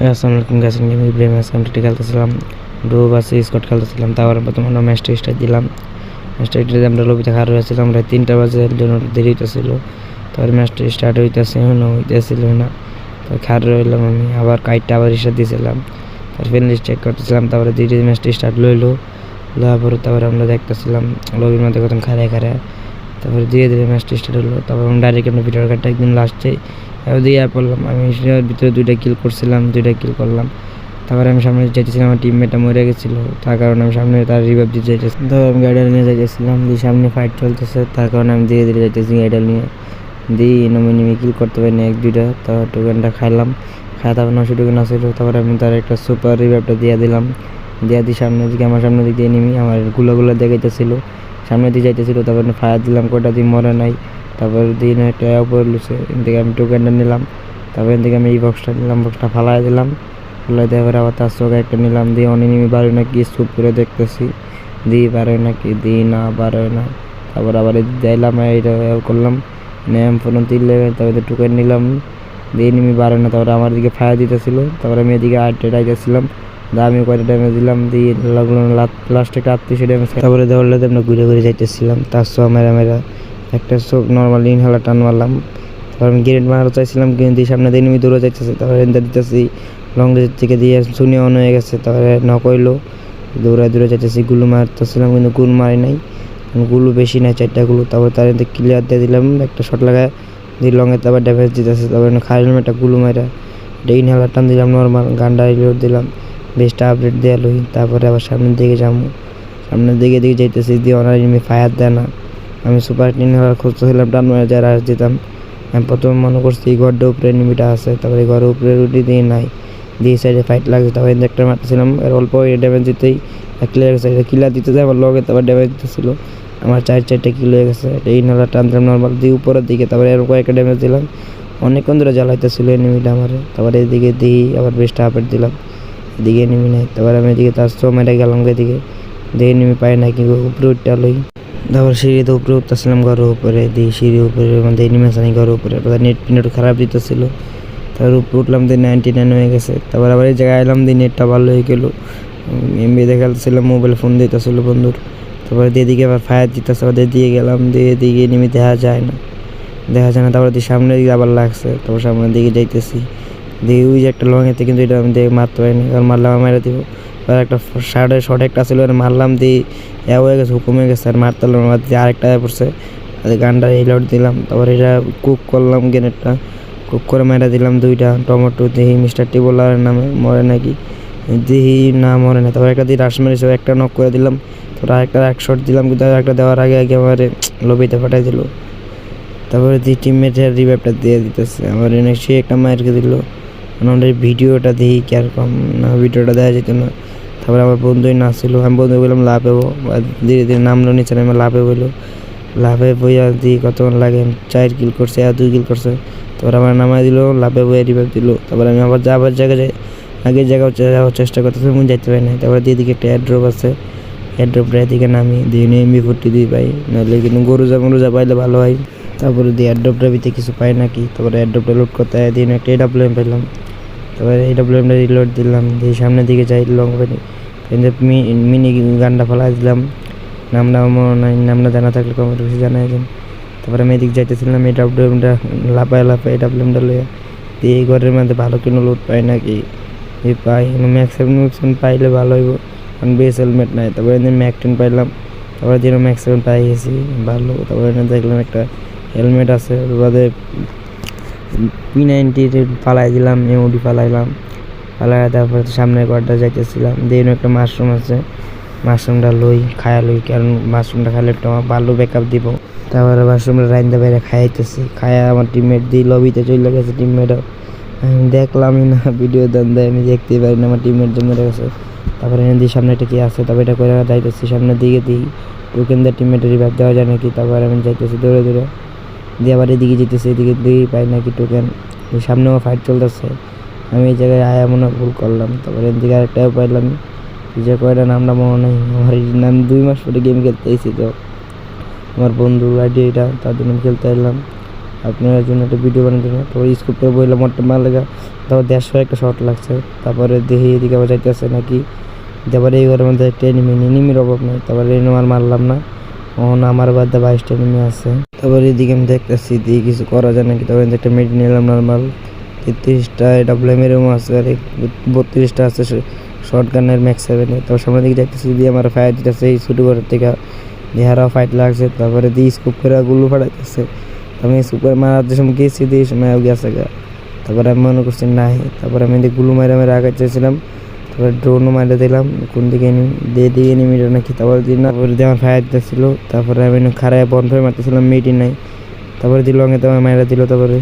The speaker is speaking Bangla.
আসসালামু আলাইকুম গাইস, আমি ইব্রাহিম আজকে খেলতেছিলাম ডো বাসে স্কট খেলতেছিলাম। তারপর প্রথমে ম্যাচটা স্টার্ট দিলাম। ম্যাচটা স্টার্ট আমরা লবিতে খারাপ হয়েছিলাম, আমরা 3টা বাজে জন্য দেরি হইতেছিল। তারপর ম্যাচটা স্টার্ট হইতেছিল না, তো খারাপ রইলাম। আমি আবার কাইটটা আবার স্টার্ট দিয়েছিলাম, তারপর ফিনিশ চেক করতেছিলাম। তারপরে ধীরে ধীরে ম্যাচটা স্টার্ট লইলো, লওয়ার পরে তারপরে আমরা দেখতেছিলাম লবির মধ্যে কত খারায়। তারপরে ধীরে ধীরে ম্যাচটা স্টার্ট হলো। তারপর আমি ডাইরেক্ট আমরা ভিডিও কার্ডটা একদিন লাস্টে দিয়ে পড়লাম। আমি সেটার ভিতরে 2টা কিল করছিলাম, 2টা কিল করলাম। তারপরে আমি সামনে যাইতেছিলাম, আমার টিমমেটটা মরে গেছিলো, তার কারণে আমি সামনে তার রিভাইভ দিতে যাইতেছি। তো আমি গাইডাল নিয়ে যাইতেছিলাম, দিয়ে সামনে ফাইট চলতেছে, তার কারণে আমি ধীরে ধীরে যাইতেছি গাইডাল নিয়ে। দিয়ে নমিনি কিল করতে পারিনি 1-2টা। তারপর টোকেনটা খাইলাম, তারপর 900 টোকেন আসছিল। তারপরে আমি তার একটা সুপার রিভাইভটা দিয়ে দিলাম, দিয়ে সামনের দিকে আমার সামনের দিকে এনিমি আমার গুলো দেখাইতেছিল, সামনের দিকে যাইতেছিল। তারপরে ফায়ার দিলাম, কয়টা দিয়ে মরে নাই। তারপর দিন একটা উপরে লুছে এদিকে আমি টোকেনটা নিলাম। তারপর এদিকে আমি এই বক্সটা নিলাম, বক্সটা ফালাই দিলাম। ফালাই দেওয়ার পরে আবার তার চোখে একটা নিলাম, দিয়ে অনেমি বারোয় নাকি স্কুপ করে দেখতেছি, দিয়ে বারোয় নাকি, দিয়ে না বারোয় না। তারপর আবার দিলাম, এইটা করলাম নেম ফোন 3 লেভেল। তারপরে টোকেন নিলাম, দিয়ে এনিমি বারোয় না। তারপরে আমার দিকে ফায়ার দিতেছিল, তারপরে আমি এদিকে আইতেছিলাম, আমি কয়টা ড্যামেজ দিলাম, দিয়ে লাগলো লাস্টে একটা 38 ড্যামেজ। তারপরে দেওয়ালে আমরা ঘুরে ঘুরে যাইতেছিলাম, তার সব মেরা একটা চোখ নর্মাল ইনহেলার টান মারলাম। তারপর আমি গ্রেনেড মারা চাইছিলাম, কিন্তু সামনে দিয়ে এনিমি দৌড়ে যাইতেছে। তারপরে এনটা দিতেছি লং রেঞ্জ থেকে, দিয়ে শুনে অন হয়ে গেছে। তারপরে নক হইলো, দৌড়ে যাইতেছি, গুলো মারতেছিলাম কিন্তু গুল মারি নাই, গুলো বেশি নাই, 4টা গুলো। তারপর তার ক্লিয়ার দিয়ে দিলাম, একটা শট লাগায় দিয়ে লঙে। তারপর ড্যামেজ দিতেছে, তারপর খাইলাম একটা গুলো মারা, এটা ইনহেলার টান দিলাম, নর্মাল গানটা রিলোড দিলাম, বেস্টটা আপডেট দিয়ে লই। তারপরে আবার সামনের দিকে যাবো, সামনের দিকে যাইতেছি, দিয়ে ওনার এনিমি ফায়ার দেয় না। আমি সুপার ইনহেলার খুঁজতেছিলাম, টান মারা যায় রাশ দিতাম। আমি প্রথমে মনে করছি ঘরটার উপরে এনিমিটা আছে, তারপরে ঘরের উপরে রুটি দিয়ে নাই, দিয়ে সাইডে ফাইট লাগছে। তারপরে একটা মারতেছিলাম, এর অল্প ড্যামেজ দিতেই ক্লিয়ার গেছে, কিলার দিতে যায় আমার লগে, তারপর ড্যামেজ দিতেছিল। আমার 4-4টা কিল হয়ে গেছে। এটা ইনহেলার টানতাম নর্মাল দিয়ে উপরের দিকে, তারপরে এর কয়েকটা ড্যামেজ দিলাম। অনেকক্ষণ ধরে জ্বালাইতেছিল এনিমিটা আমার। তারপরে এদিকে দিই আবার বেস্টটা আপডেট দিলাম, এদিকে এনিমি নাই। তারপরে আমি এদিকে তার সো মেরে গেলাম, এদিকে দিয়ে এনিমি পাই না, কিন্তু উপরে উঠতে লই। তারপর সিঁড়িতে উপরে উঠতেছিলাম, ঘরের উপরে দিয়ে সিঁড়ির উপরে মধ্যে এনিমেশন ঘরের উপরে, নেট খারাপ দিতেছিল। তারপর উপরে উঠলাম, দিয়ে 99 হয়ে গেছে। তারপর আবার এই জায়গায় এলাম, দিয়ে নেটটা ভালো হয়ে গেলো। এমবি দেখাচ্ছিলাম, মোবাইল ফোন দিতেছিল বন্ধুর। তারপরে দিকে আবার ফায়ার দিতেছে, ওদের দিয়ে গেলাম, দিয়ে এদিকে এনিমি দেখা যায় না। তারপরে দিয়ে সামনের দিকে আবার লাগছে, তারপর সামনের দিকে যাইতেছি, দিয়ে ওই যে একটা লঙেতে, কিন্তু এটা আমি দেখে মারতে পারিনি, কারণ মারলাম আমার দিব। একটা শর্ট একটা ছিল, মারলাম, দিয়ে হয়ে গেছে, হুকুম হয়ে গেছে, আর মারতে পারলাম না, দিয়ে আরেকটা পড়ছে, গানটা রিলোড দিলাম। তারপর এটা কুক করলাম, গ্রেনেডটা কুক করে মেরা দিলাম 2টা টমেটো, দেখি মিস্টার টিবোলার নামে মরে নাকি, দেখি না মরে না। তারপর একটা দিয়ে রাশ মেরেছে, একটা নক করে দিলাম। তারপর আরেকটা এক শট দিলাম, কিন্তু একটা দেওয়ার আগে আমার লবিতে ফাটাই দিল। তারপরে যে টিমমেটের রিভাইভটা দিয়ে দিতেছে আমার, সে একটা মারকে দিল। আমাদের ভিডিওটা দেখি কিরকম না, ভিডিওটা দেওয়া যেত না। তারপরে আমার বন্ধুই নাচছিল, আমি বন্ধু বললাম লাভে, ধীরে ধীরে নামলো নিচে, আমি লাভে বললো, লাভে বইয়া দিয়ে কতক্ষণ লাগে, 4 কিল করছে আর 2 কিল করছে। তারপর আমার নামাই দিল, লাভে বইয়া রিভাইভ দিল। তারপরে আমি আবার যাবার জায়গায় যাই, আগের জায়গায় যাওয়ার চেষ্টা করতেছি, আমি যাইতে পারি না। তারপরে দিদিকে একটা এয়ারড্রপ আছে, এয়ারড্রপটা এদিকে নামি দিয়ে এমবি40 দিয়ে পাই, নাহলে কিন্তু গরুজা পাইলে ভালো হয়। তারপরে দিয়ে এয়ারড্রপটার ভিতরে কিছু পাই নাকি, তারপরে এয়ারড্রপটা লোড করতে হয়, দিয়ে একটা AWM পেলাম। তারপরে AWMটা রিলোড দিলাম, দিয়ে সামনের দিকে যাই লং পেনি, কিন্তু মিনি গানটা ফেলাই দিলাম। নামটা মনে নাই, নামটা জানা থাকলে কমেন্ট বক্সে জানাই দেন। তারপরে আমি এদিকে যাইতেছিলাম, AWMটা লাফায় AWMটা লইয়া, দিয়ে এই ঘরের মধ্যে ভালো কোনো লোড পাই নাকি, এই পাই ম্যাক্সিমাম পাইলে ভালো হইব, কারণ বেস হেলমেট নাই। তারপরে ম্যাক10 পাইলাম, তারপরে যেন ম্যাক্স7 পাই গেছি ভালো। তারপরে দেখলাম একটা হেলমেট আছে, ওর বাদে P90 পালাই দিলাম, এমওডি পালাইলাম, তারপরে সামনের ঘরটা যাইতেছিলাম, দিয়ে একটা মাশরুম আছে, মাশরুমটা লই খায়া লই, কারণ মাশরুমটা খাইলে একটা আমার ভালো ব্যাকআপ দিব। তারপরে মাশরুমটা রাইন্দা বাইরে খাইতেছি, খায়া আমার টিমমেট দিয়ে লবিতে চলে গেছে। টিমমেটও আমি দেখলামই না, ভিডিও দেন দেয়, আমি দেখতেই পারি না আমার টিমমেট যে মেরে গেছে। তারপরে এনে দিয়ে সামনে একটা কি আছে, তারপরে এটা করে যাইতেছি সামনের দিকে, দিই টোকেন দিয়ে টিমমেটের রিভাইভ দেওয়া যায় নাকি। তারপরে আমি যাইতেছি দৌড়ে দিয়ে আবার এদিকে যেতেছি, এদিকে দিয়ে পাই নাকি টোকেন, সামনেও ফাইট চলতেছে। আমি এই জায়গায় আয়া মনে ভুল করলাম। তারপরে এদিকে আরেকটাও পাইলাম, যে কয়টা নামটা মনে নেই আমার, নাম 2 মাস পরে গেম খেলতে এসেছি, তো আমার বন্ধুর আইডি এটা, তার জন্য খেলতে এলাম। আপনার জন্য একটা ভিডিও বানানোর জন্য। তো স্কোপ করে বললাম মোটটা মার লাগা, তারপর 150 একটা শট লাগছে। তারপরে দেখি এদিকে আবার যাইতেছে নাকি, তারপরে এই ঘরের মধ্যে একটা এনিমির অভাব নেই। তারপরে আর মারলাম না, আমার বাদে 22টা এনিমি আছে। তারপরে এদিকে আমি দেখতেছি দিয়ে কিছু করা যায় নাকি। তারপরে একটা মেডি নিলাম নর্মাল, 33টা এটা ব্লেমেরও আছে, আর 32টা আছে শর্ট গানের ম্যাক্স 7-এ। তারপর সামনের দিকে যাইতেছি দিয়ে আমার ফায়ার দিতেছে এই ছোটো ঘরের থেকে, দেহারাও ফাইট লাগছে। তারপরে দিয়ে স্কোপ করে গুলো ফাটাইতেছে, আমি স্কোপ করে মারার যে সময় গেছি দিয়ে সময় গেছে গা। তারপরে আমি মনে করছি নাই, তারপরে আমি গুলো মারে আগে চাইছিলাম। তারপরে ড্রোনও মারে দিলাম কোন দিকে দিয়ে এনিমিটা নাকি। তারপরে দিয়ে আমার ফায়ার দিতেছিল। তারপরে আমি খারায় বন্ধ হয়ে মারতেছিলাম, মেডি নাই। তারপরে দিল আগে তোমার মায়েরা দিল। তারপরে